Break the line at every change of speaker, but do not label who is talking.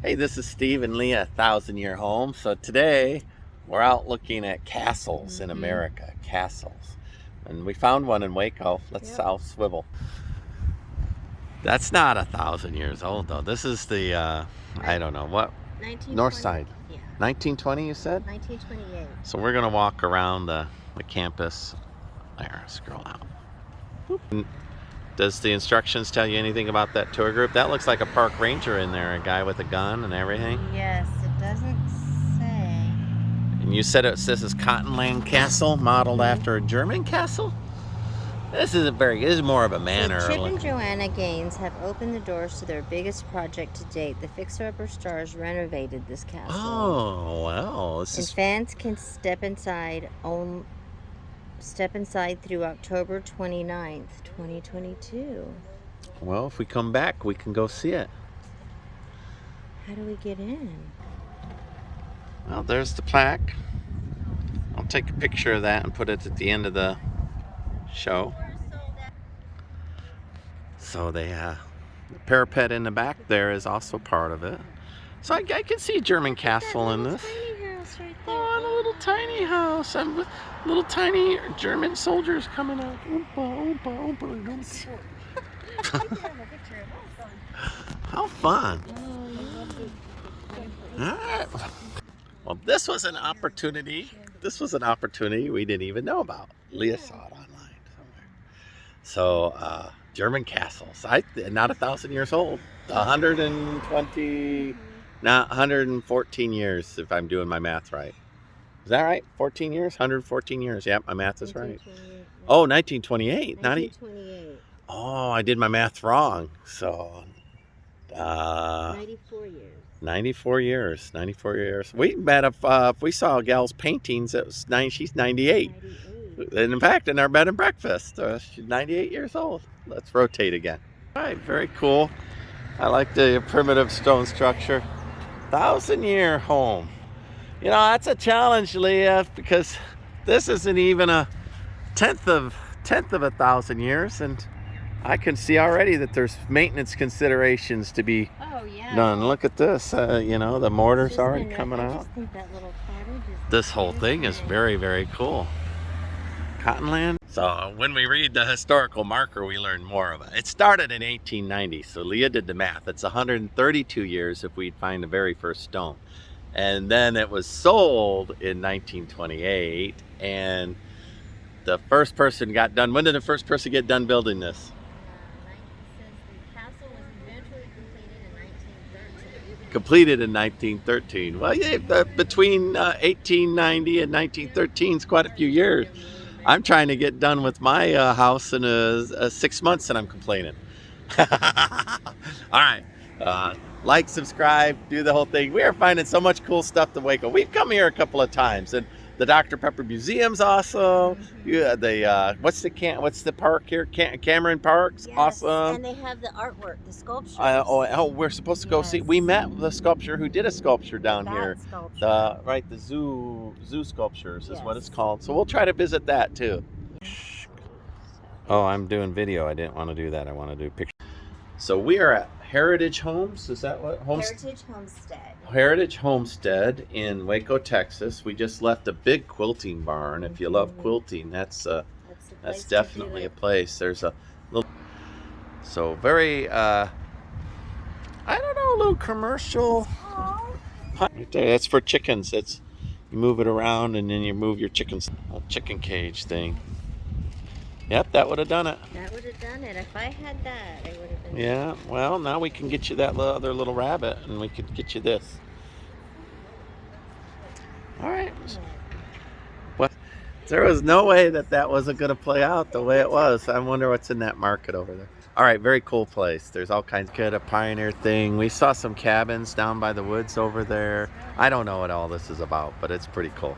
Hey, this is Steve and Leah, 1,000-Year Home. So today we're out looking at castles in America, castles. And we found one in Waco. Let's I'll swivel. That's not 1,000 years old though. This is the, I don't know, what? North side.
Yeah.
1920 you said?
1928.
So we're gonna walk around the campus. There, scroll out. And does the instructions tell you anything about that tour group? That looks like a park ranger in there, a guy with a gun and everything.
Yes, it doesn't say.
And you said this is Cottonland Castle, modeled after a German castle? This is more of a manor.
So Chip and JoAnne Gaines have opened the doors to their biggest project to date. The Fixer-Upper Stars renovated this castle.
Oh, wow.
Fans can step inside through October 29th, 2022.
Well, if we come back, we can go see it.
How do we get in?
Well, there's the plaque. I'll take a picture of that and put it at the end of the show. So the parapet in the back there is also part of it. So I can see a German castle in this.
Tiny house right there.
Oh, and a little tiny house. And with little tiny German soldiers coming out. Oompa, oompa, oompa. How fun. All right. Well, this was an opportunity. This was an opportunity we didn't even know about. Leah saw it online somewhere. So, German castles. Not 1,000 years old. 120, not 114 years, if I'm doing my math right. Is that right? 14 years? 114 years. Yep, my math is right. Oh, 1928.
1928.
Oh, I did my math wrong. So,
94 years.
94 years. 94 years. We met if we saw a gal's paintings. It was she's 98. 98. And in fact, in our bed and breakfast, she's 98 years old. Let's rotate again. All right, very cool. I like the primitive stone structure. 1,000-year home. You know, that's a challenge, Leah, because this isn't even a tenth of 1,000 years, and I can see already that there's maintenance considerations to be done. Look at this. You know, the mortar's already coming out. This whole thing is very, very cool. Cottonland. So when we read the historical marker, we learn more of it. It started in 1890, so Leah did the math. It's 132 years if we'd find the very first stone. And then it was sold in 1928, and the first person got done. When did the first person get done building this?
The castle was eventually
Completed in 1913. Well, yeah, between 1890 and 1913 is quite a few years. I'm trying to get done with my house in 6 months and I'm complaining. All right. Like, subscribe, do the whole thing. We are finding so much cool stuff to Waco. We've come here a couple of times, and the Dr. Pepper Museum's awesome. Yeah, what's the park here? Cameron Park's awesome.
And they have the artwork, the sculptures.
We're supposed to go see. We met the sculptor who did a sculpture down here. The zoo sculptures is what it's called. So we'll try to visit that too. Oh, I'm doing video. I didn't want to do that. I want to do pictures. So we are at Heritage Homes. Is that what?
Heritage Homestead.
Heritage Homestead in Waco, Texas. We just left a big quilting barn. If you love quilting, that's definitely a place. There's a little, so very I don't know, a little commercial. Right there. That's for chickens. It's you move it around and then you move your chickens. A chicken cage thing. Yep, that would have done it.
That would have done it. If I had that, I would have been.
Yeah, well, now we can get you that other little rabbit, and we could get you this. All right. Well, there was no way that wasn't going to play out the way it was. I wonder what's in that market over there. All right, very cool place. There's all kinds of a pioneer thing. We saw some cabins down by the woods over there. I don't know what all this is about, but it's pretty cool.